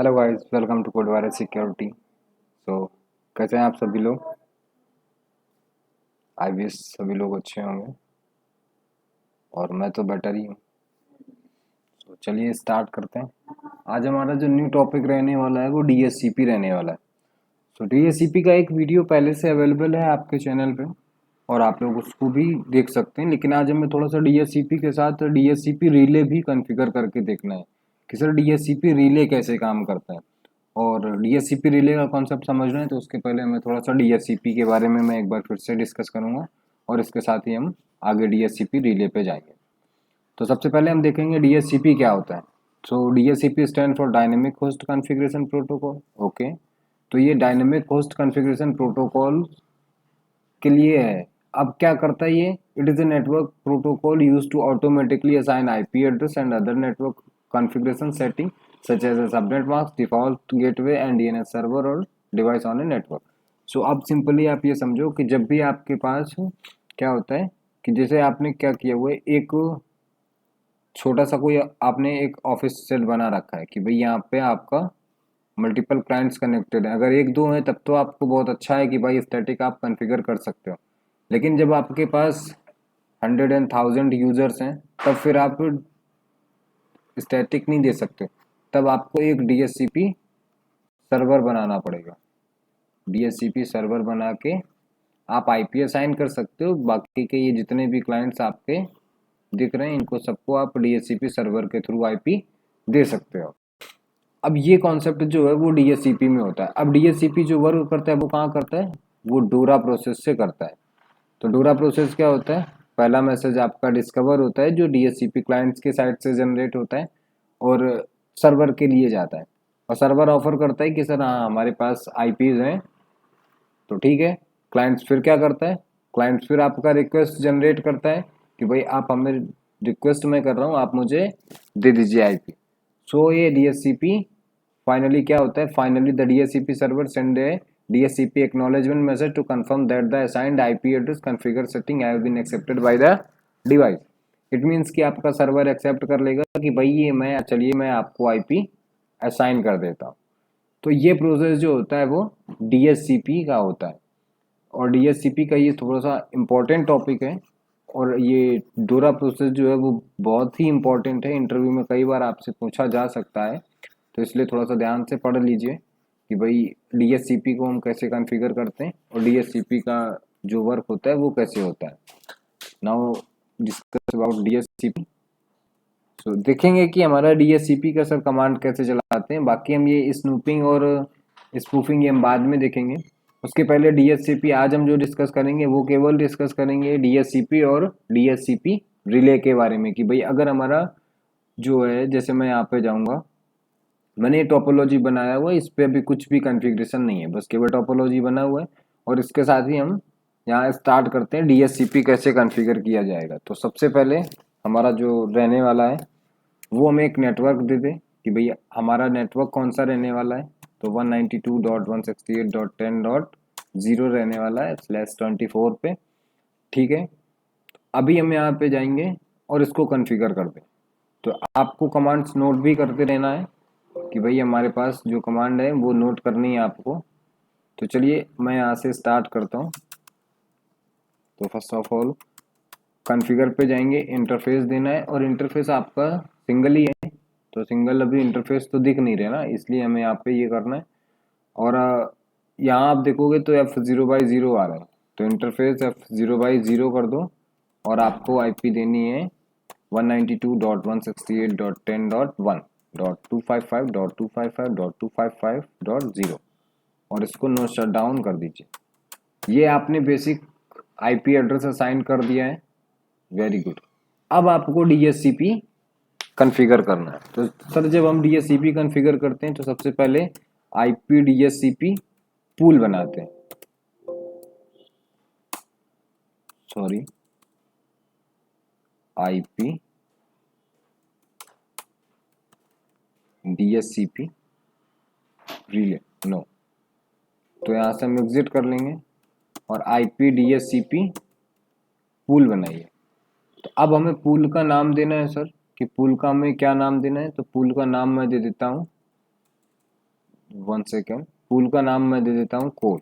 Hello guys, welcome to Code Virus security. So कैसे हैं आप सभी लोग? आई विश सभी लोग अच्छे होंगे और मैं तो बेटर ही हूँ। तो चलिए स्टार्ट करते हैं। आज हमारा जो न्यू टॉपिक रहने वाला है वो डीएससीपी रहने वाला है। सो डीएससीपी का एक वीडियो पहले से अवेलेबल है आपके चैनल पे और आप लोग उसको भी देख सकते हैं, लेकिन आज हमें थोड़ा सा डीएससीपी के साथ डीएससीपी रिले भी कॉन्फ़िगर करके देखना है कि सर डीएससीपी रिले कैसे काम करता है। और डीएससीपी रिले का कॉन्सेप्ट समझना है तो उसके पहले हमें थोड़ा सा डीएससीपी के बारे में मैं एक बार फिर से डिस्कस करूंगा और इसके साथ ही हम आगे डीएससीपी रिले पे जाएंगे। तो सबसे पहले हम देखेंगे डीएससीपी क्या होता है। तो DSCP stand for dynamic host configuration protocol. Okay, तो ये डायनेमिक होस्ट कॉन्फ़िगरेशन प्रोटोकॉल के लिए है। अब क्या करता है ये? It is a network protocol use to automatically assign IP address and other network configuration setting such as a subnet mask, default gateway and DNS server और device on a network. So अब simply आप ये समझो कि जब भी आपके पास क्या होता है कि जैसे आपने क्या किया हुआ है, एक छोटा सा कोई आपने एक ऑफिस सेट बना रखा है कि भाई यहाँ पे आपका मल्टीपल क्लाइंट्स कनेक्टेड है। अगर एक दो है तब तो आपको बहुत अच्छा है कि भाई स्टैटिक आप कॉन्फ़िगर कर सकते हो, लेकिन जब आपके पास 100 and 1000 यूजर्स हैं तब फिर आप स्टैटिक नहीं दे सकते। तब आपको एक डीएससीपी सर्वर बनाना पड़ेगा। डीएससीपी सर्वर बना के आप आईपी असाइन कर सकते हो। बाकी के ये जितने भी क्लाइंट्स आपके दिख रहे हैं इनको सबको आप डीएससीपी सर्वर के थ्रू आईपी दे सकते हो। अब ये कॉन्सेप्ट जो है वो डीएससीपी में होता है। अब डीएससीपी जो वर्क करता है वो कहाँ करता है? वो डोरा प्रोसेस से करता है। तो डोरा प्रोसेस क्या होता है? पहला मैसेज आपका डिस्कवर होता है जो डीएससीपी क्लाइंट्स के साइड से जनरेट होता है और सर्वर के लिए जाता है। और सर्वर ऑफर करता है कि सर हाँ हमारे पास आईपीज हैं, तो ठीक है। क्लाइंट्स फिर क्या करता है? क्लाइंट्स फिर आपका रिक्वेस्ट जनरेट करता है कि भाई आप हमें रिक्वेस्ट मैं कर रहा हूँ, आप मुझे दे दीजिए आईपी। सो ये डीएससीपी फाइनली क्या होता है? Finally the DSCP server send A DSCP acknowledgement message to confirm that the assigned IP address configure setting have been accepted by the device. It means कि आपका सर्वर एक्सेप्ट कर लेगा कि भाई ये मैं आपको आईपी असाइन कर देता हूँ। तो ये प्रोसेस जो होता है वो डीएससीपी का होता है। और डीएससीपी का ये थोड़ा सा इम्पोर्टेंट टॉपिक है और ये डोरा प्रोसेस जो है वो बहुत ही इम्पोर्टेंट है। इंटरव्यू में कई बार आपसे पूछा जा सकता है, तो इसलिए थोड़ा सा ध्यान से पढ़ लीजिए कि भाई डीएससीपी को हम कैसे कॉन्फ़िगर करते हैं और डीएससीपी का जो वर्क होता है वो कैसे होता है। Now discuss about DSCP. तो देखेंगे कि हमारा डीएससीपी का सर कमांड कैसे चलाते हैं। बाकी हम ये स्नूपिंग और स्पूफिंग ये हम बाद में देखेंगे। उसके पहले डीएससीपी आज हम जो डिस्कस करेंगे वो केवल डिस्कस करेंगे डीएससीपी और डीएससीपी रिले के बारे में कि भाई अगर हमारा जो है, जैसे मैं यहाँ पे जाऊँगा, मैंने टोपोलॉजी बनाया हुआ है, इस पे अभी कुछ भी कॉन्फ़िगरेशन नहीं है, बस केवल टोपोलॉजी बना हुआ है। और इसके साथ ही हम यहाँ स्टार्ट करते हैं डीएससीपी कैसे कॉन्फ़िगर किया जाएगा। तो सबसे पहले हमारा जो रहने वाला है वो हमें एक नेटवर्क दे दे कि भैया हमारा नेटवर्क कौन सा रहने वाला है। तो 192.168.10.0 रहने वाला है /24 पे। ठीक है, अभी हम यहाँ पे जाएंगे और इसको कॉन्फ़िगर कर दें। तो आपको कमांड्स नोट भी करते रहना है कि भाई हमारे पास जो कमांड है वो नोट करनी है आपको। तो चलिए मैं यहाँ से स्टार्ट करता हूँ। तो फर्स्ट ऑफ ऑल कॉन्फ़िगर पे जाएंगे, इंटरफेस देना है और इंटरफेस आपका सिंगल ही है। तो सिंगल अभी इंटरफेस तो दिख नहीं रहा ना, इसलिए हमें यहाँ पे ये करना है। और यहाँ आप देखोगे तो F0/0 आ रहा है, तो इंटरफेस F0/0 कर दो और आपको आईपी देनी है 192.168.10.1.255.255.255.0 और इसको नो शट डाउन कर दीजिए। ये आपने बेसिक आईपी एड्रेस असाइन कर दिया है। Very good. अब आपको डीएससीपी कॉन्फ़िगर करना है। तो सर जब हम डीएससीपी कॉन्फ़िगर करते हैं तो सबसे पहले आईपी डीएससीपी पूल बनाते हैं। Sorry, IP DSCP relay no. तो यहाँ से हम एग्जिट कर लेंगे और आईपी डीएससीपी पूल बनाइए। तो अब हमें पूल का नाम देना है सर कि पूल का हमें क्या नाम देना है। तो पूल का नाम मैं दे देता हूँ वन सेकेंड, पूल का नाम मैं दे देता हूँ कोड।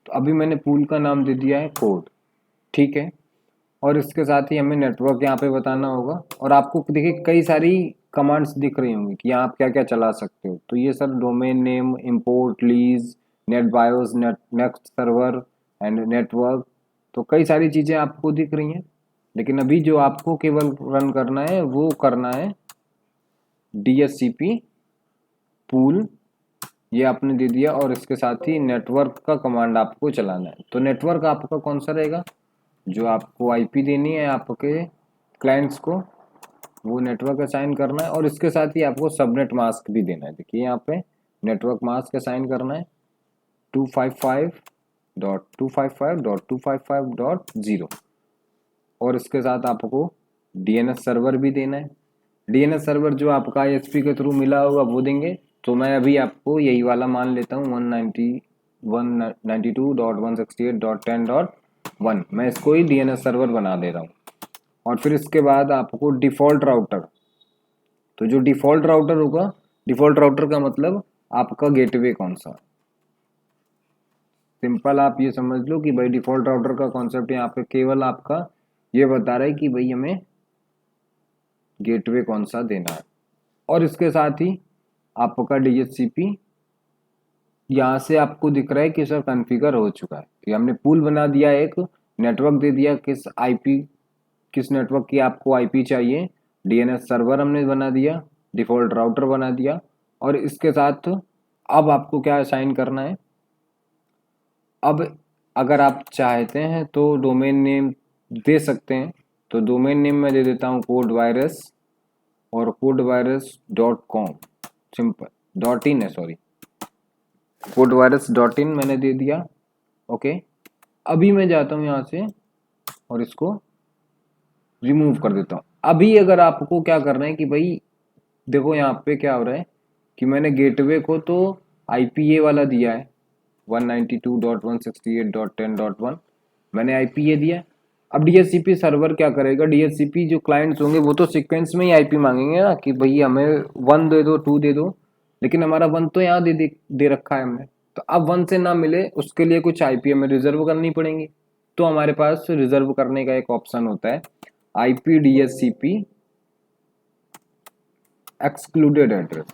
तो अभी मैंने पूल का नाम दे दिया है कोड, ठीक है। और इसके साथ ही हमें नेटवर्क यहाँ पे बताना होगा। और आपको देखिए कई सारी कमांड्स दिख रही होंगी कि यहाँ आप क्या क्या चला सकते हो। तो ये sir domain name, import, lease, net BIOS, next server and network, तो कई सारी चीज़ें आपको दिख रही हैं। लेकिन अभी जो आपको केवल रन करना है वो करना है DHCP पूल, ये आपने दे दिया। और इसके साथ ही नेटवर्क का कमांड आपको चलाना है। तो नेटवर्क आपका कौन सा रहेगा, जो आपको आईपी देनी है आपके क्लाइंट्स को, वो नेटवर्क असाइन करना है। और इसके साथ ही आपको सबनेट मास्क भी देना है। देखिए यहाँ पे नेटवर्क मास्क असाइन करना है 255.255.255.0। और इसके साथ आपको DNS सर्वर भी देना है। DNS सर्वर जो आपका ISP के थ्रू मिला होगा वो देंगे। तो मैं अभी आपको यही वाला मान लेता हूँ 192.168.10.1, मैं इसको ही DNS सर्वर बना दे रहा हूँ। और फिर इसके बाद आपको डिफ़ॉल्ट राउटर, तो जो डिफ़ॉल्ट राउटर होगा, डिफ़ॉल्ट राउटर का मतलब आपका गेटवे कौन सा। सिंपल आप ये समझ लो कि भाई डिफ़ॉल्ट राउटर का कॉन्सेप्ट यहाँ पे केवल आपका ये बता रहा है कि भाई हमें गेटवे कौन सा देना है। और इसके साथ ही आपका DHCP यहाँ से आपको दिख रहा है कि सर कॉन्फ़िगर हो चुका है कि हमने पूल बना दिया, एक नेटवर्क दे दिया, किस नेटवर्क की आपको आईपी चाहिए, DNS सर्वर हमने बना दिया, डिफ़ॉल्ट राउटर बना दिया। और इसके साथ अब आपको क्या असाइन करना है, अब अगर आप चाहते हैं तो डोमेन नेम दे सकते हैं। तो डोमेन नेम मैं दे देता हूँ कोड वायरस, और code virus .com, simple .in है, सॉरी, कोड वायरस .in मैंने दे दिया। ओके, अभी मैं जाता हूँ यहाँ से और इसको रिमूव कर देता हूँ। अभी अगर आपको क्या करना है कि भाई देखो यहाँ पे क्या हो रहा है कि मैंने गेटवे को तो IPA वाला दिया है 192.168.10.1, मैंने IPA दिया। अब DHCP सर्वर क्या करेगा, DHCP जो क्लाइंट्स होंगे वो तो सीक्वेंस में ही आईपी मांगेंगे ना कि भाई हमें 1 दे दो, 2 दे दो। लेकिन हमारा 1 तो यहाँ दे रखा है हमने। तो अब 1 से ना मिले उसके लिए कुछ आईपी हमें रिजर्व करनी पड़ेंगी। तो हमारे पास रिजर्व करने का एक ऑप्शन होता है IP DHCP एक्सक्लूडेड एड्रेस।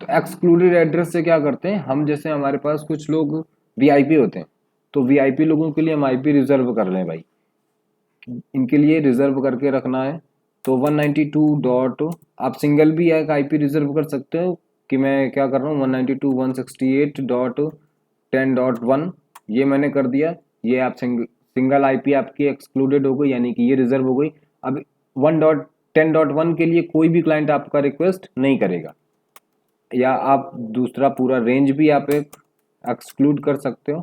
तो एक्सक्लूडेड एड्रेस से क्या करते हैं हम, जैसे हमारे पास कुछ लोग वीआईपी होते हैं, तो वीआईपी लोगों के लिए हम आईपी रिजर्व कर लें भाई, इनके लिए रिजर्व करके रखना है। तो 192 डॉट, आप सिंगल भी एक आईपी रिजर्व कर सकते हो कि मैं क्या कर रहा हूँ 192.168.10.1, ये मैंने कर दिया। ये आप सिंगल आईपी आपकी एक्सक्लूडेड हो गई, यानी कि ये रिजर्व हो गई। अब 1.10.1 के लिए कोई भी क्लाइंट आपका रिक्वेस्ट नहीं करेगा। या आप दूसरा पूरा रेंज भी आप एक एक्सक्लूड कर सकते हो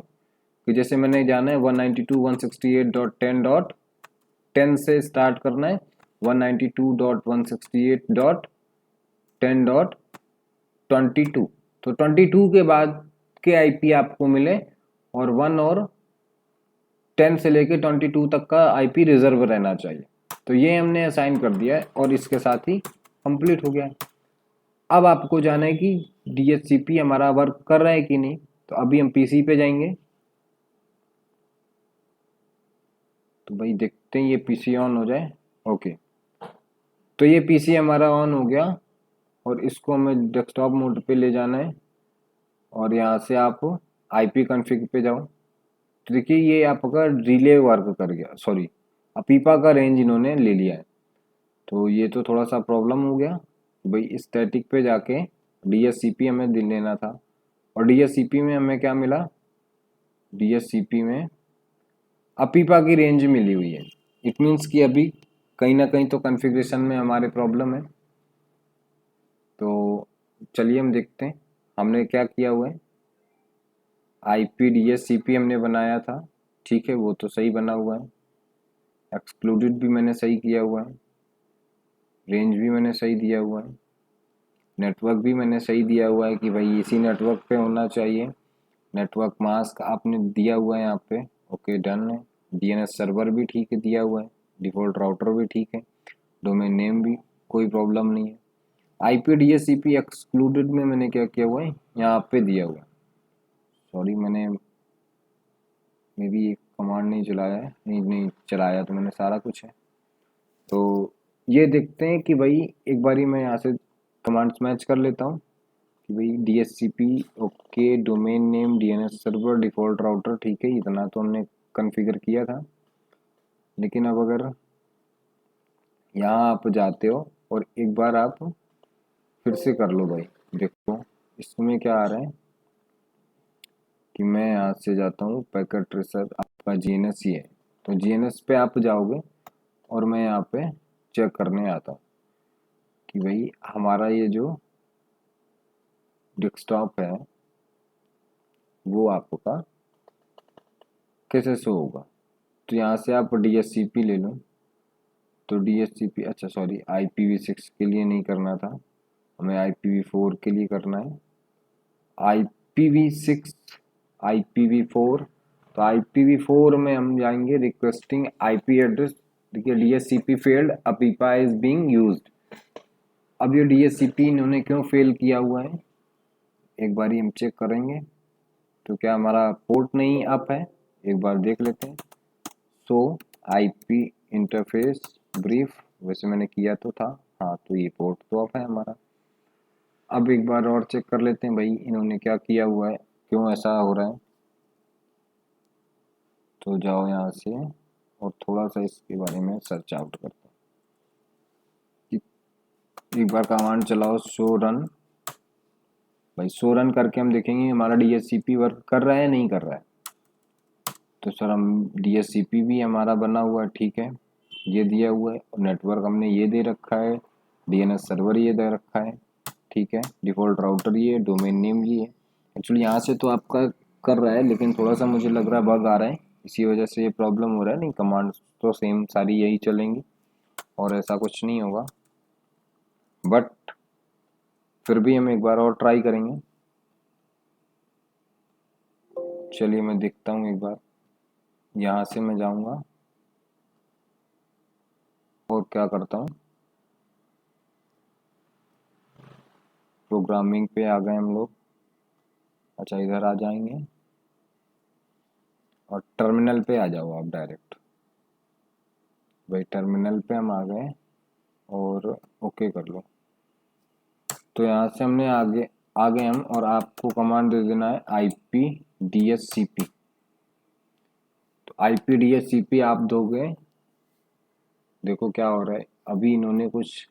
कि जैसे मैंने जाना है 192.168.10.10 से स्टार्ट करना है 192.168.10.22। तो 22 के बाद के आईपी आपको मिले, और 1 और 10 से लेके 22 तक का आईपी रिजर्व रहना चाहिए। तो ये हमने असाइन कर दिया है और इसके साथ ही कंप्लीट हो गया है। अब आपको जाना है कि DHCP हमारा वर्क कर रहा है कि नहीं। तो अभी हम PC पे जाएंगे। तो भाई देखते हैं ये PC ऑन हो जाए। ओके, तो ये PC हमारा ऑन हो गया और इसको हमें डेस्कटॉप मोड पे ले जाना है। और यहाँ से आप IP कॉन्फ़िग पे जाओ। तो देखिए ये आपका रिले वर्क कर गया, सॉरी अपीपा का रेंज इन्होंने ले लिया है। तो ये तो थोड़ा सा प्रॉब्लम हो गया। भाई स्टैटिक पे जाके DHCP हमें दिल लेना था, और DHCP में हमें क्या मिला, DHCP में अपीपा की रेंज मिली हुई है। इट मीन्स कि अभी कहीं ना कहीं तो कॉन्फ़िगरेशन में हमारे प्रॉब्लम है। तो चलिए हम देखते हैं हमने क्या किया हुआ है। IP DHCP हमने बनाया था, ठीक है, वो तो सही बना हुआ है। एक्सक्लूडेड भी मैंने सही किया हुआ है, रेंज भी मैंने सही दिया हुआ है, नेटवर्क भी मैंने सही दिया हुआ है कि भाई इसी नेटवर्क पे होना चाहिए। नेटवर्क मास्क आपने दिया हुआ है यहाँ पे, ओके डन है। DNS सर्वर भी ठीक है दिया हुआ है, डिफ़ॉल्ट राउटर भी ठीक है, डोमेन नेम भी कोई प्रॉब्लम नहीं है। IP DHCP एक्सक्लूडेड में मैंने क्या किया हुआ है, यहाँ पे दिया हुआ है। सॉरी, मैंने मे बी एक कमांड नहीं चलाया है, नहीं चलाया, तो मैंने सारा कुछ है। तो ये देखते हैं कि भाई एक बारी मैं यहाँ से कमांड्स मैच कर लेता हूँ कि भाई DHCP okay, domain name DNS server default router, ठीक है, इतना तो हमने कॉन्फ़िगर किया था। लेकिन अब अगर यहाँ आप जाते हो और एक बार आप फिर से कर लो भाई, देखो इसमें क्या आ रहा है कि मैं यहाँ से जाता हूँ पैकेट ट्रेसर, आपका GNS ही है, तो GNS पे आप जाओगे और मैं यहाँ पे चेक करने आता हूँ कि भाई हमारा ये जो डेस्कटॉप है वो आपका कैसे शो होगा। तो यहाँ से आप DHCP ले लो, तो DHCP, अच्छा सॉरी, IPv6 के लिए नहीं करना था, हमें IPv4 के लिए करना है। IPv6 IPv4, तो IPv4 में हम जाएंगे रिक्वेस्टिंग IP एड्रेस। देखिए DHCP failed, अपीपा is being used. अब ये DHCP इन्होंने क्यों फेल किया हुआ है, एक बारी हम चेक करेंगे। तो क्या हमारा पोर्ट नहीं अप है, एक बार देख लेते हैं। सो IP इंटरफेस ब्रीफ, वैसे मैंने किया तो था, हाँ, तो ये पोर्ट तो अप है हमारा। अब एक बार और चेक कर लेते हैं भाई इन्होंने क्या किया हुआ है, क्यों ऐसा हो रहा है। तो जाओ यहाँ से और थोड़ा सा इसके बारे में सर्च आउट करते हैं। एक बार कमांड चलाओ शो रन, भाई शो रन करके हम देखेंगे हमारा DHCP वर्क कर रहा है नहीं कर रहा है। तो सर हम DHCP भी हमारा बना हुआ है, ठीक है, ये दिया हुआ है, और नेटवर्क हमने ये दे रखा है, DNS सर्वर ये दे रखा है, ठीक है, डिफ़ॉल्ट राउटर ये, डोमेन नेम ये है। एक्चुअली यहाँ से तो आपका कर रहा है, लेकिन थोड़ा सा मुझे लग रहा है बग आ रहा है, इसी वजह से ये प्रॉब्लम हो रहा है। नहीं, कमांड्स तो सेम सारी यही चलेंगी और ऐसा कुछ नहीं होगा, बट फिर भी हम एक बार और ट्राई करेंगे। चलिए मैं देखता हूँ एक बार, यहाँ से मैं जाऊँगा और क्या करता हूँ, प्रोग्रामिंग पे आ गए हम लोग। अच्छा, इधर आ जाएंगे और टर्मिनल पे आ जाओ आप डायरेक्ट। भाई टर्मिनल पे हम आ गए और ओके कर लो। तो यहाँ से हमने आगे हम, और आपको कमांड दे देना है IPDHCP। तो IPDHCP आप दोगे, देखो क्या हो रहा है, अभी इन्होंने कुछ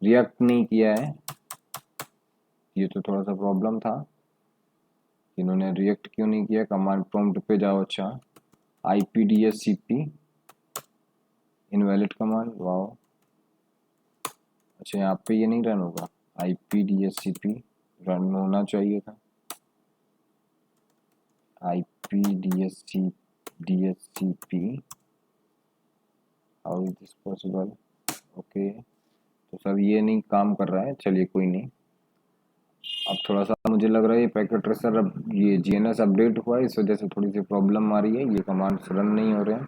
रिएक्ट नहीं किया है, ये तो थोड़ा सा प्रॉब्लम था, इन्होंने रिएक्ट क्यों नहीं किया। कमांड प्रॉम्प्ट पे जाओ, अच्छा IPDHCP इनवैलिड कमांड, वाओ, अच्छा यहाँ पे ये नहीं रन होगा, IPDHCP रन होना चाहिए था। IPDHCP how is this possible, okay, तो सर ये नहीं काम कर रहा है, चलिए कोई नहीं। अब थोड़ा सा मुझे लग रहा है ये पैकेट ट्रेसर, अब ये GNS अपडेट हुआ है, इस वजह से थोड़ी सी प्रॉब्लम आ रही है, ये कमांड्स रन नहीं हो रहे हैं।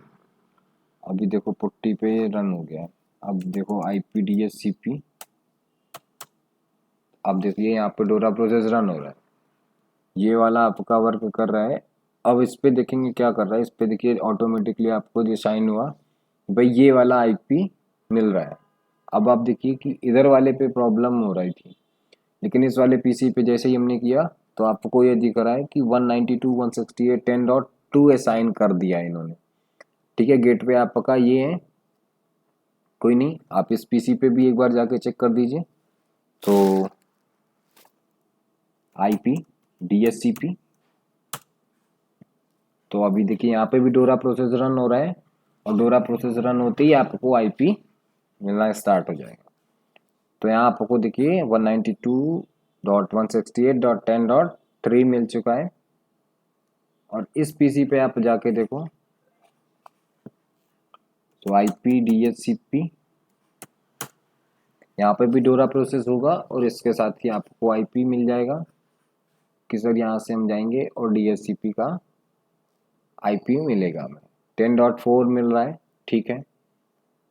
अभी देखो पुट्टी पे रन हो गया है। अब देखो IPDHCP, अब देखिए यहाँ पे डोरा प्रोसेस रन हो रहा है, ये वाला आपका वर्क कर रहा है। अब इस पे देखेंगे क्या कर रहा है, इस पे देखिए ऑटोमेटिकली आपको जो साइन हुआ भाई ये वाला IP मिल रहा है। अब आप देखिए कि इधर वाले पे प्रॉब्लम हो रही थी, लेकिन इस वाले PC पे जैसे ही हमने किया तो आपको ये दिख रहा है कि 192.168.10.2 असाइन कर दिया इन्होंने, ठीक है। गेटवे आपका ये है, कोई नहीं, आप इस PC पे भी एक बार जाके चेक कर दीजिए। तो IPDHCP, तो अभी देखिए यहाँ पे भी डोरा प्रोसेस रन हो रहा है, और डोरा प्रोसेस रन होते ही आपको IP मिलना स्टार्ट हो जाएगा। तो यहाँ आपको देखिए 192.168.10.3 मिल चुका है, और इस PC पे आप जाके देखो तो IPDHCP यहाँ पे भी डोरा प्रोसेस होगा, और इसके साथ ही आपको IP मिल जाएगा कि सर यहाँ से हम जाएंगे और DHCP का IP मिलेगा हमें, 10.4 मिल रहा है, ठीक है।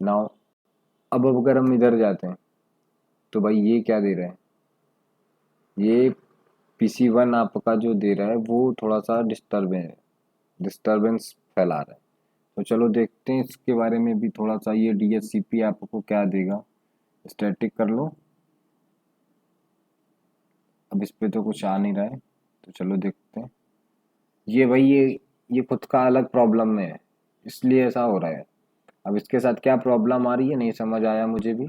नाउ अब अगर हम इधर जाते हैं तो भाई ये क्या दे रहा है, ये PC1 आपका जो दे रहा है वो थोड़ा सा डिस्टर्बेंस फैला रहा है। तो चलो देखते हैं इसके बारे में भी थोड़ा सा, ये DHCP आपको क्या देगा। स्टैटिक कर लो, अब इस पे तो कुछ आ नहीं रहा है, तो चलो देखते हैं। ये भाई ये खुद का अलग प्रॉब्लम में है, इसलिए ऐसा हो रहा है। अब इसके साथ क्या प्रॉब्लम आ रही है नहीं समझ आया मुझे भी,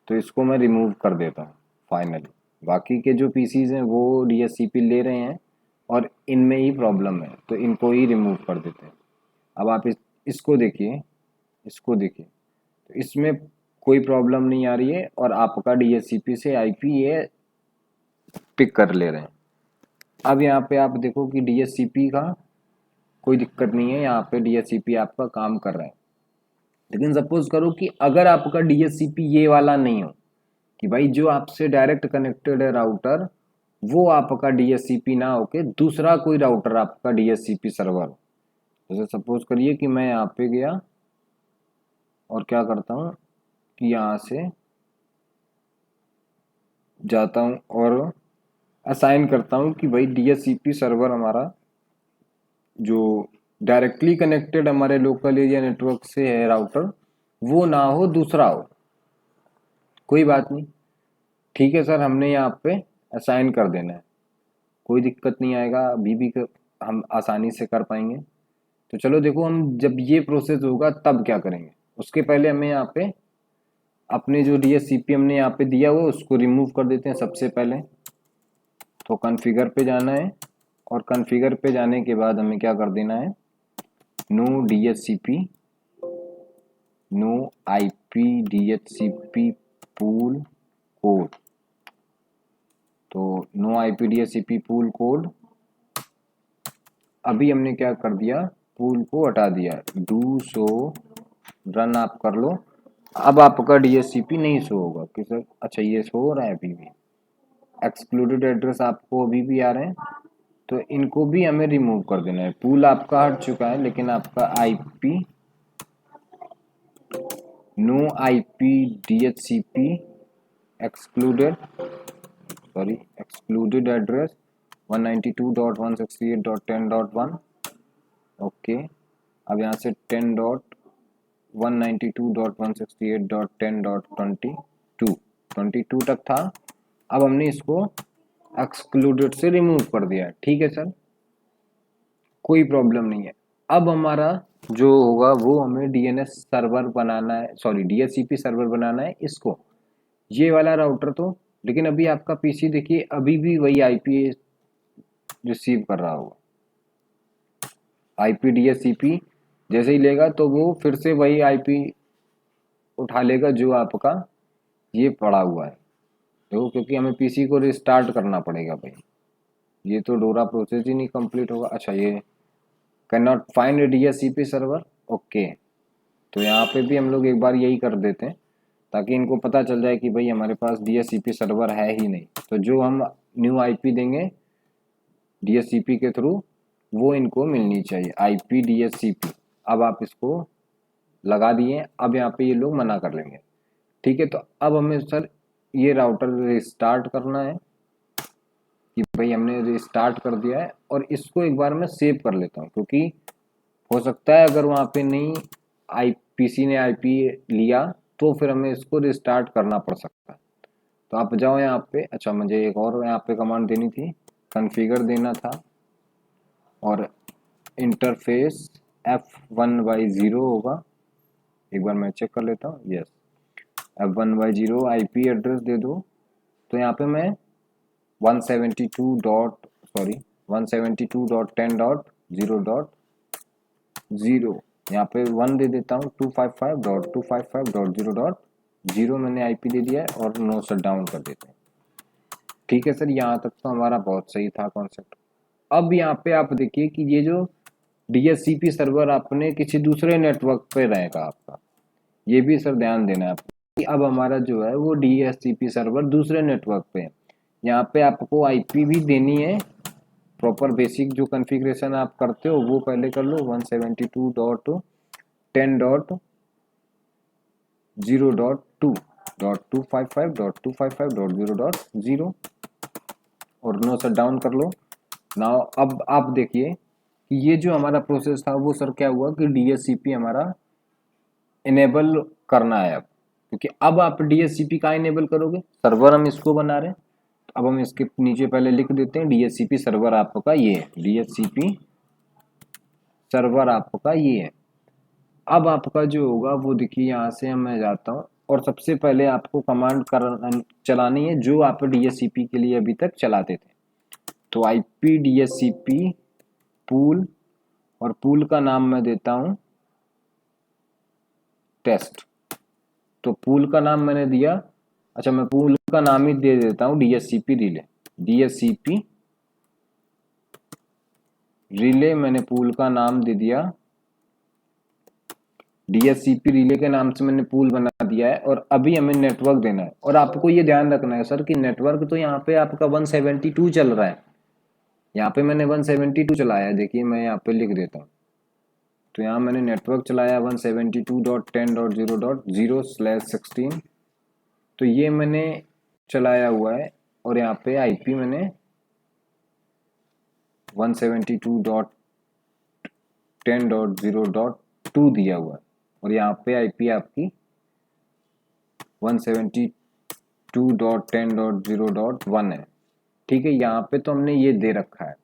तो इसको मैं रिमूव कर देता हूँ फाइनली। बाकी के जो पीसीज हैं वो DHCP ले रहे हैं और इनमें ही प्रॉब्लम है, तो इनको ही रिमूव कर देते हैं। अब आप इसको देखिए, इसको देखिए, तो इसमें कोई प्रॉब्लम नहीं आ रही है और आपका DHCP से IP ये पिक कर ले रहे हैं। अब यहाँ पे आप देखो कि DHCP का कोई दिक्कत नहीं है, यहाँ पे DHCP आपका काम कर रहा है। लेकिन सपोज करो कि अगर आपका DHCP ये वाला नहीं हो, कि भाई जो आपसे डायरेक्ट कनेक्टेड है राउटर, वो आपका DHCP ना होके दूसरा कोई राउटर आपका DHCP सर्वर हो। जैसे सपोज करिए कि मैं यहाँ पे गया और क्या करता हूँ कि यहाँ से जाता हूँ और असाइन करता हूँ कि भाई DHCP सर्वर हमारा जो डायरेक्टली कनेक्टेड हमारे लोकल एरिया नेटवर्क से है राउटर, वो ना हो, दूसरा हो। कोई बात नहीं, ठीक है सर, हमने यहाँ पे असाइन कर देना है, कोई दिक्कत नहीं आएगा, अभी भी हम आसानी से कर पाएंगे। तो चलो देखो, हम जब ये प्रोसेस होगा तब क्या करेंगे। उसके पहले हमें यहाँ पे अपने जो DHCP हमने यहाँ पे दिया हुआ उसको रिमूव कर देते हैं सबसे पहले। तो कॉन्फ़िगर पे जाना है और कॉन्फ़िगर पे जाने के बाद हमें क्या कर देना है, no DHCP, no IP DHCP pool code. तो no IP DHCP pool code, अभी हमने क्या कर दिया, पूल को हटा दिया, डू शो रन आप कर लो। अब आपका DHCP नहीं शो होगा कि सर, अच्छा ये शो हो रहा है अभी भी, एक्सक्लूडेड एड्रेस आपको अभी भी आ रहे हैं, तो इनको भी हमें रिमूव कर देना है। पूल आपका हट चुका है, लेकिन आपका IP, no IP DHCP excluded, sorry excluded address 192.168.10.1। Okay, अब यहाँ से 10.192.168.10.22 तक था। अब हमने इसको एक्सक्लूडेड से रिमूव कर दिया है, ठीक है सर, कोई प्रॉब्लम नहीं है। अब हमारा जो होगा वो हमें DNS सर्वर बनाना है, सॉरी DHCP सर्वर बनाना है इसको, ये वाला राउटर तो। लेकिन अभी आपका PC देखिए अभी भी वही IP रिसीव कर रहा होगा। IP DHCP जैसे ही लेगा तो वो फिर से वही IP उठा लेगा जो आपका ये पड़ा हुआ है। देखो, क्योंकि हमें PC को रिस्टार्ट करना पड़ेगा भाई, ये तो डोरा प्रोसेस ही नहीं कंप्लीट होगा। अच्छा, ये can not find DHCP server, okay. तो यहाँ पे भी हम लोग एक बार यही कर देते हैं ताकि इनको पता चल जाए कि भाई हमारे पास DHCP सर्वर है ही नहीं। तो जो हम न्यू IP देंगे DHCP के थ्रू, वो इनको मिलनी चाहिए, IP DHCP। अब आप इसको लगा दिए, अब यहाँ पे ये लोग मना कर लेंगे, ठीक है। तो अब हमें सर ये राउटर रिस्टार्ट करना है कि भाई हमने रिस्टार्ट कर दिया है, और इसको एक बार मैं सेव कर लेता हूँ, क्योंकि हो सकता है अगर वहाँ पे नहीं PC ने IP लिया तो फिर हमें इसको रिस्टार्ट करना पड़ सकता है। तो आप जाओ यहाँ पे, अच्छा मुझे एक और यहाँ पे कमांड देनी थी, कॉन्फ़िगर देना था, और इंटरफेस F1/0 होगा। एक बार मैं चेक कर लेता हूँ, यस, F1/0 IP एड्रेस दे दो। तो यहाँ पे मैं 172.10.0.0 यहाँ पे 1 दे देता हूँ, 255.255.0.0 मैंने IP दे दिया है और नो शट डाउन कर देते हैं। ठीक है सर, यहाँ तक तो हमारा बहुत सही था कॉन्सेप्ट। अब यहाँ पे आप देखिए कि ये जो DHCP सर्वर आपने किसी दूसरे नेटवर्क पे रहेगा आपका, ये भी सर ध्यान देना है आपको कि अब हमारा जो है वो DHCP सर्वर दूसरे नेटवर्क पे है। यहाँ पे आपको IP भी देनी है, प्रॉपर बेसिक जो कॉन्फ़िगरेशन आप करते हो वो पहले कर लो, 172.10.0.2। .255.255.0.0 और नो शट डाउन कर लो। नाउ अब आप देखिए कि ये जो हमारा प्रोसेस था वो सर क्या हुआ कि DHCP हमारा इनेबल करना है अब, क्योंकि अब आप DHCP का इनेबल करोगे, सर्वर हम इसको बना रहे हैं। अब हम इसके नीचे पहले लिख देते हैं DHCP सर्वर आपका ये है, DHCP सर्वर आपका ये है। अब आपका जो होगा वो देखिए, यहाँ से मैं जाता हूँ और सबसे पहले आपको कमांड चलानी है जो आप DHCP के लिए अभी तक चलाते थे। तो IP DHCP पूल, और पूल का नाम मैं देता हूँ टेस्ट। तो पूल का नाम मैंने दिया, अच्छा मैं पूल का नाम ही दे देता हूँ DHCP रिले। DHCP रिले मैंने पूल का नाम दे दिया, DHCP रिले के नाम से मैंने पूल बना दिया है। और अभी हमें नेटवर्क देना है, और आपको ये ध्यान रखना है सर कि नेटवर्क तो यहाँ पे आपका 172 चल रहा है, यहाँ पे मैंने 172 चलाया है। देखिए मैं यहाँ पे लिख देता हूँ, तो यहाँ मैंने नेटवर्क चलाया 172.10.0.0/16, तो ये मैंने चलाया हुआ है। और यहाँ पे IP मैंने 172.10.0.2 दिया हुआ है, और यहाँ पे IP आपकी 172.10.0.1 है। ठीक है, यहाँ पे तो हमने ये दे रखा है।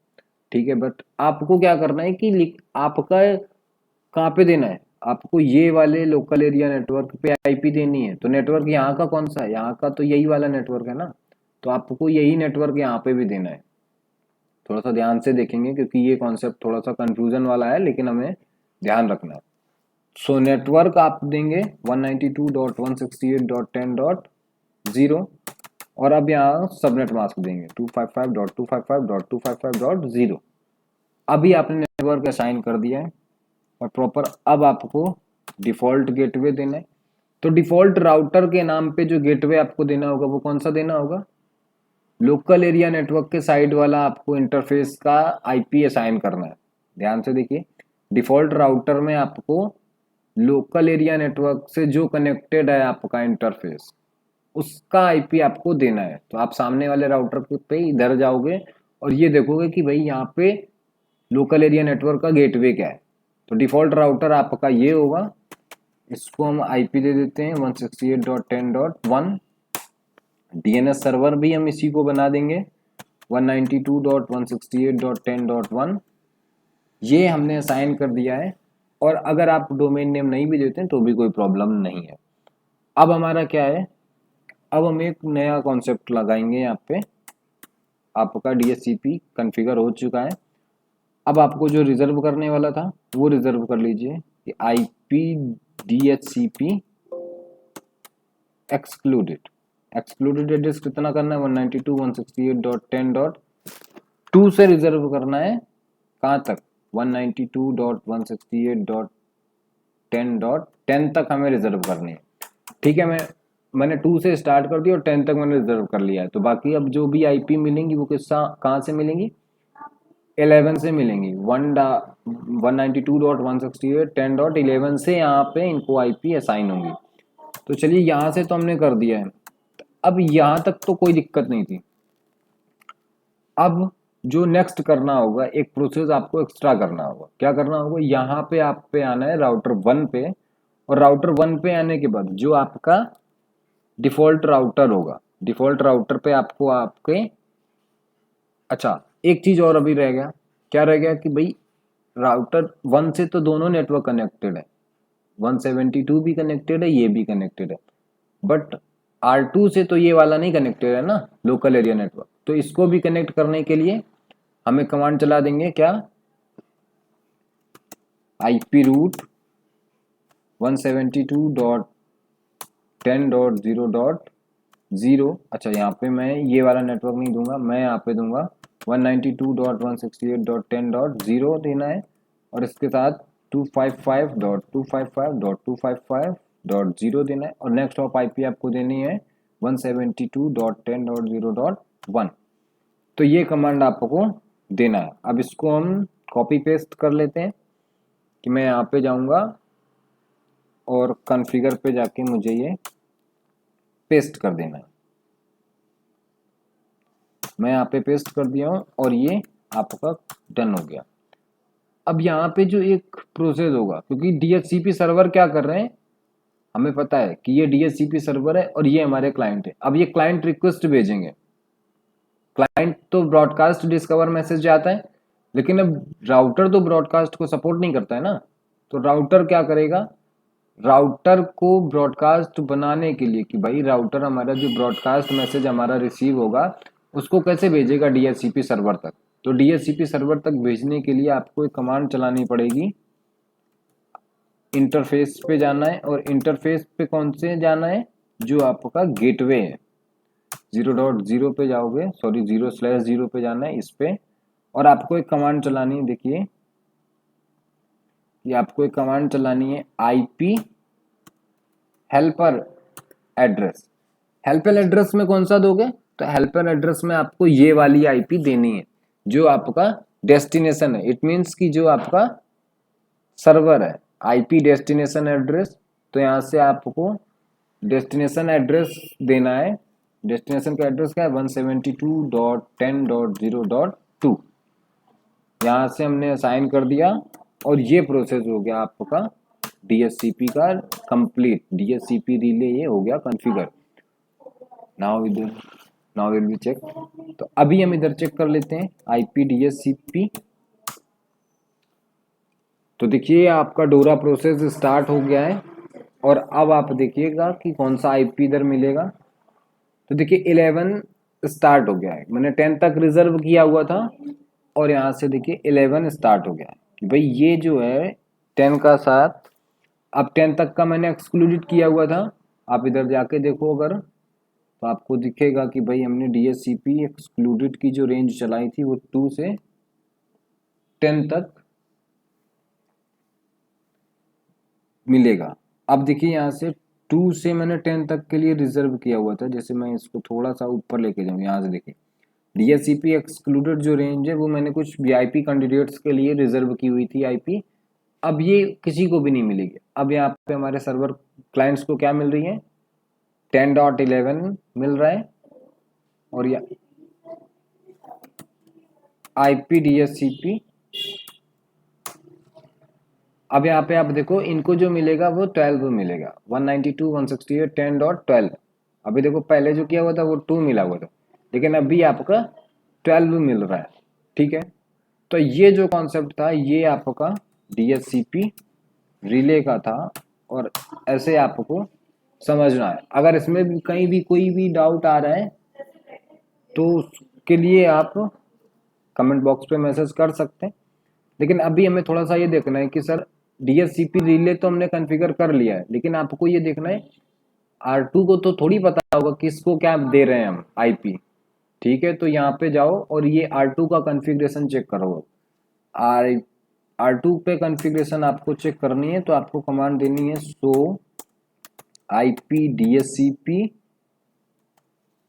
ठीक है, बट आपको क्या करना है कि आपका कहाँ पे देना है, आपको ये वाले लोकल एरिया नेटवर्क पे IP देनी है। तो नेटवर्क यहाँ का कौन सा है, यहाँ का तो यही वाला नेटवर्क है ना, तो आपको यही नेटवर्क यहाँ पे भी देना है। थोड़ा सा ध्यान से देखेंगे क्योंकि ये कॉन्सेप्ट थोड़ा सा कंफ्यूजन वाला है, लेकिन हमें ध्यान रखना है। सो नेटवर्क आप देंगे 192.168.10.0, और अब यहाँ सबनेट मास्क देंगे 255.255.255.0। अभी आपने नेटवर्क असाइन कर दिया है और प्रॉपर अब आपको डिफॉल्ट गेटवे देना है। तो डिफॉल्ट राउटर के नाम पे जो गेटवे आपको देना होगा वो कौन सा देना होगा, लोकल एरिया नेटवर्क के साइड वाला आपको इंटरफेस का IP असाइन करना है। ध्यान से देखिए, डिफॉल्ट राउटर में आपको लोकल एरिया नेटवर्क से जो कनेक्टेड है आपका इंटरफेस, उसका IP आपको देना है। तो आप सामने वाले राउटर पे इधर जाओगे और ये देखोगे कि भाई यहाँ पे लोकल एरिया नेटवर्क का गेटवे क्या है। तो डिफॉल्ट राउटर आपका ये होगा, इसको हम IP दे देते हैं 168.10.1। DNS सर्वर भी हम इसी को बना देंगे 192.168.10.1। ये हमने असाइन कर दिया है, और अगर आप डोमेन नेम नहीं भी देते हैं तो भी कोई प्रॉब्लम नहीं है। अब हमारा क्या है, अब हम एक नया कॉन्सेप्ट लगाएंगे। यहाँ पे आपका DHCP कॉन्फ़िगर हो चुका है। अब आपको जो रिजर्व करने वाला था वो रिजर्व कर लीजिए कि IP DHCP एक्सक्लूडेड एड्रेस कितना करना है, 192.168.10.2 से रिजर्व करना है। कहाँ तक, 192.168.10.10 तक हमें रिजर्व करनी है। ठीक है, मैंने 2 से स्टार्ट कर दिया और 10 तक मैंने रिजर्व कर लिया है। तो बाकी अब जो भी IP मिलेंगी वो कहाँ से मिलेंगी, 11 से मिलेंगी। 192.168.10.11 से यहाँ पे इनको IP असाइन होंगी। तो चलिए यहाँ से तो हमने कर दिया है, अब यहाँ तक तो कोई दिक्कत नहीं थी। अब जो नेक्स्ट करना होगा, एक प्रोसेस आपको एक्स्ट्रा करना होगा। क्या करना होगा, यहाँ पे आप पे आना है राउटर 1 पे, और राउटर 1 पे आने के बाद जो आपका डिफॉल्ट राउटर होगा, डिफॉल्ट राउटर पे आपको आपके, अच्छा एक चीज और अभी रह गया, क्या रह गया कि भाई राउटर 1 से तो दोनों नेटवर्क कनेक्टेड है, 172 भी कनेक्टेड है, ये भी कनेक्टेड है, बट R2 से तो ये वाला नहीं कनेक्टेड है ना, लोकल एरिया नेटवर्क। तो इसको भी कनेक्ट करने के लिए हमें कमांड चला देंगे, क्या, IP रूट 172.10.0.0। अच्छा यहाँ पे मैं ये वाला नेटवर्क नहीं दूंगा, मैं यहाँ पे दूंगा 192.168.10.0 देना है, और इसके साथ 255.255.255.0 देना है, और नेक्स्ट ऑफ IP आपको देनी है 172.10.0.1। तो ये कमांड आपको देना है। अब इसको हम कॉपी पेस्ट कर लेते हैं कि मैं यहाँ पे जाऊँगा और कॉन्फ़िगर पे जाके मुझे ये पेस्ट कर देना है। मैं यहाँ पे पेस्ट कर दिया हूँ और ये आपका डन हो गया। अब यहाँ पे जो एक प्रोसेस होगा, क्योंकि DHCP सर्वर क्या कर रहे हैं, हमें पता है कि ये DHCP सर्वर है और ये हमारे क्लाइंट है। अब ये क्लाइंट रिक्वेस्ट भेजेंगे, क्लाइंट तो ब्रॉडकास्ट डिस्कवर मैसेज जाता है, लेकिन अब राउटर तो ब्रॉडकास्ट को सपोर्ट नहीं करता है ना, तो राउटर क्या करेगा, राउटर को ब्रॉडकास्ट बनाने के लिए कि भाई राउटर हमारा जो ब्रॉडकास्ट मैसेज हमारा रिसीव होगा उसको कैसे भेजेगा DHCP सर्वर तक। तो DHCP सर्वर तक भेजने के लिए आपको एक कमांड चलानी पड़ेगी, इंटरफेस पे जाना है, और इंटरफेस पे कौन से जाना है, जो आपका गेटवे है 0.0 पे जाओगे, सॉरी 0/0 पे जाना है इस पे, और आपको एक कमांड चलानी है। देखिए ये आपको एक कमांड चलानी है IP helper address. Helper address में कौन सा दोगे, तो हेल्पर एड्रेस में आपको ये वाली IP देनी है जो आपका डेस्टिनेशन है। इट मीन्स कि जो आपका सर्वर है, IP डेस्टिनेशन एड्रेस। तो यहाँ से आपको डेस्टिनेशन एड्रेस देना है। डेस्टिनेशन का एड्रेस क्या है, 172.10.0.2। यहाँ से हमने असाइन कर दिया और ये प्रोसेस हो गया आपका DHCP का कंप्लीट। DHCP रिले ये हो गया configure. Now will be check. तो अभी हम इधर चेक कर लेते हैं IP DHCP। तो देखिए आपका डोरा प्रोसेस स्टार्ट हो गया है और अब आप देखिएगा कि कौन सा IP इधर मिलेगा। तो देखिए 11 स्टार्ट हो गया है, मैंने 10 तक रिजर्व किया हुआ था और यहाँ से देखिए 11 स्टार्ट हो गया है कि भाई ये जो है 10 का साथ, अब 10 तक का मैंने एक्सक्लूडेड किया हुआ था। आप इधर जाके देखो अगर, तो आपको दिखेगा कि भाई हमने DHCP एक्सक्लूडेड की जो रेंज चलाई थी वो 2 से 10 तक मिलेगा। अब देखिए यहाँ से 2 से मैंने 10 तक के लिए रिजर्व किया हुआ था। जैसे मैं इसको थोड़ा सा ऊपर लेके जाऊँ, यहाँ से देखिए DHCP एक्सक्लूडेड जो रेंज है वो मैंने कुछ VIP कैंडिडेट्स के लिए रिजर्व की हुई थी IP। अब ये किसी को भी नहीं मिलेगी। अब यहाँ पे हमारे सर्वर क्लाइंट्स को क्या मिल रही है, 10.11 मिल रहा है और या IP DHCP। अब यहाँ पे आप देखो इनको जो मिलेगा वो 12 मिलेगा, 192 168 10.12। अभी देखो पहले जो किया हुआ था वो 2 मिला हुआ था, लेकिन अभी आपका 12 मिल रहा है। ठीक है, तो ये जो कॉन्सेप्ट था ये आपका DHCP रिले का था और ऐसे आपको समझना है। अगर इसमें भी कहीं भी कोई भी डाउट आ रहा है तो उसके लिए आप कमेंट बॉक्स पे मैसेज कर सकते हैं। लेकिन अभी हमें थोड़ा सा ये देखना है कि सर DHCP रिले तो हमने कॉन्फ़िगर कर लिया है, लेकिन आपको ये देखना है R2 को तो थोड़ी पता होगा किसको क्या दे रहे हैं हम IP। ठीक है, तो यहाँ पे जाओ और ये R2 का कॉन्फ़िगरेशन चेक करो। R2 पे कॉन्फ़िगरेशन आपको चेक करनी है तो आपको कमांड देनी है शो IP DHCP।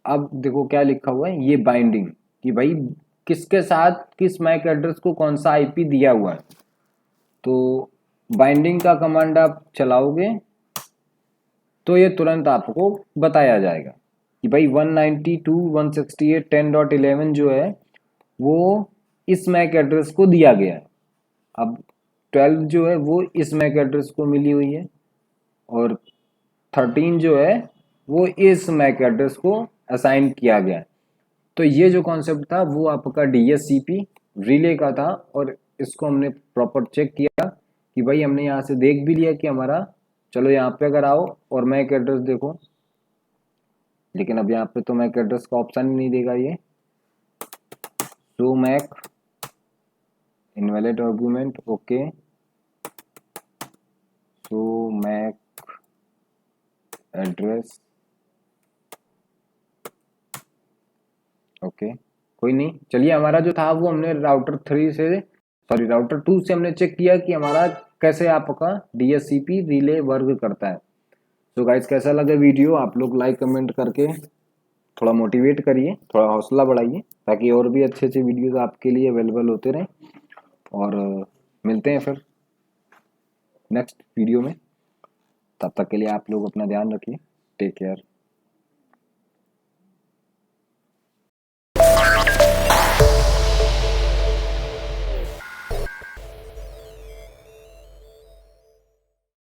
अब देखो क्या लिखा हुआ है, ये बाइंडिंग कि भाई किसके साथ किस मैक एड्रेस को कौन सा IP दिया हुआ है। तो बाइंडिंग का कमांड आप चलाओगे तो ये तुरंत आपको बताया जाएगा कि भाई 192.168.10.11 जो है वो इस मैक एड्रेस को दिया गया है। अब 12 जो है वो इस मैक एड्रेस को मिली हुई है और 13 जो है वो इस मैक एड्रेस को असाइन किया गया है। तो ये जो कॉन्सेप्ट था वो आपका DHCP रिले का था और इसको हमने प्रॉपर चेक किया कि भाई हमने यहाँ से देख भी लिया कि हमारा, चलो यहाँ पे अगर आओ और मैक एड्रेस देखो, लेकिन अब यहाँ पे तो मैक एड्रेस का ऑप्शन ही नहीं देगा ये। Show MAC invalid argument, okay, show MAC address, okay, कोई नहीं। चलिए हमारा जो था वो हमने राउटर 2 से हमने चेक किया कि हमारा कैसे आपका DHCP रिले वर्क करता है। तो गाइस कैसा लगा वीडियो, आप लोग लाइक कमेंट करके थोड़ा मोटिवेट करिए, थोड़ा हौसला बढ़ाइए ताकि और भी अच्छे अच्छे वीडियोस आपके लिए अवेलेबल होते रहें। और मिलते हैं फिर नेक्स्ट वीडियो में। तब तक के लिए आप लोग अपना ध्यान रखिए। Take care.